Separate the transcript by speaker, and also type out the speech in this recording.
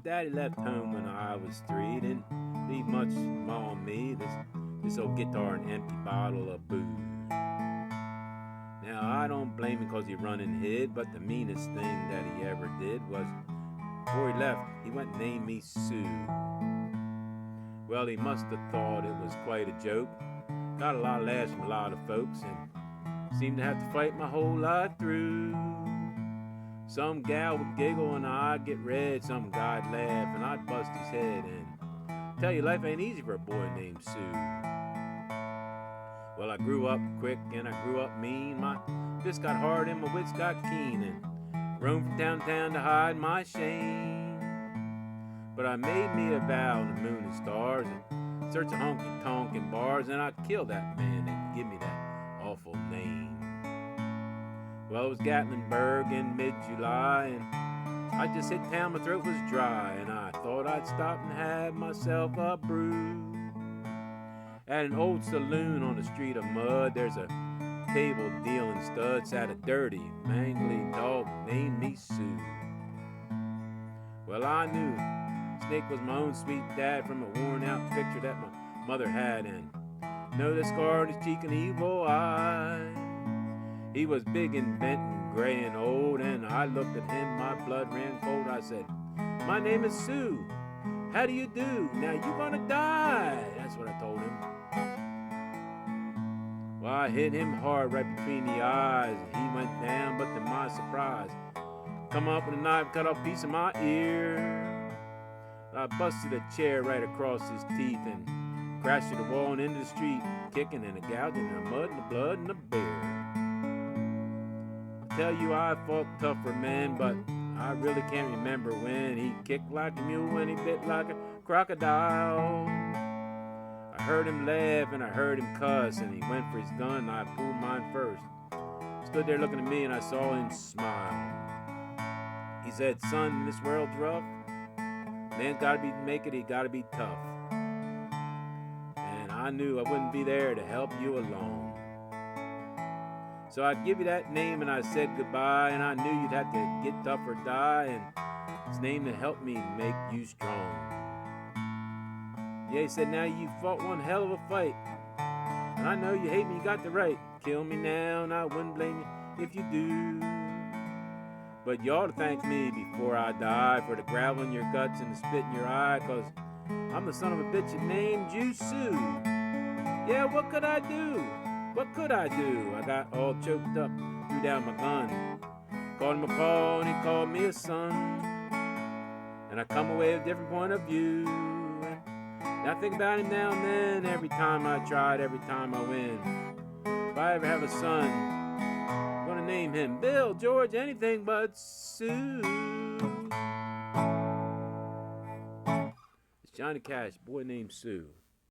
Speaker 1: Daddy left home when I was 3. Didn't leave much Ma on me. This old guitar and empty bottle of booze. Now I don't blame him 'cause he run and hid, but the meanest thing that he ever did was, before he left, he went and named me Sue. Well, he must have thought it was quite a joke. Got a lot of laughs from a lot of folks, and seemed to have to fight my whole life through. Some gal would giggle and I'd get red. Some guy'd laugh and I'd bust his head. And tell you, life ain't easy for a boy named Sue. Well, I grew up quick and I grew up mean. My fists got hard and my wits got keen, and roamed from town to town to hide my shame. But I made me a vow to the moon and stars, and search of honky-tonk and bars, and I'd kill that man and give me that awful name. Well, it was Gatlinburg in mid-July, and I just hit town, my throat was dry, and I thought I'd stop and have myself a brew. At an old saloon on the street of mud, there's a table dealing studs, sat a dirty, mangly dog named me Sue. Well, I knew Snake was my own sweet dad from a worn-out picture that my mother had, and know the scar on his cheek and evil eye. He was big and bent and gray and old, and I looked at him, my blood ran cold. I said, "My name is Sue. How do you do? Now you gonna die." That's what I told him. Well, I hit him hard right between the eyes, and he went down, but to my surprise, come up with a knife, cut off a piece of my ear. I busted a chair right across his teeth and crashed to the wall and into the street, kicking and a gouging and the mud and the blood and the beer. I tell you, I fought tougher men, but I really can't remember when. He kicked like a mule and he bit like a crocodile. I heard him laugh and I heard him cuss, and he went for his gun and I pulled mine first. Stood there looking at me and I saw him smile. He said, "Son, this world's rough. Man's gotta make it, he gotta be tough." And I knew I wouldn't be there to help you along. So I'd give you that name and I said goodbye, and I knew you'd have to get tough or die, and it's name to help me make you strong. Yeah, he said, "Now you fought one hell of a fight, and I know you hate me, you got the right. Kill me now and I wouldn't blame you if you do. But you ought to thank me before I die for the gravel in your guts and the spit in your eye, 'cause I'm the son of a bitch that named you Sue." Yeah, what could I do? What could I do? I got all choked up, threw down my gun, called him a paw and he called me a son. And I come away with a different point of view. And I think about him now and then, every time I tried, every time I win. If I ever have a son, I'm gonna name him Bill, George, anything but Sue. It's Johnny Cash, boy named Sue.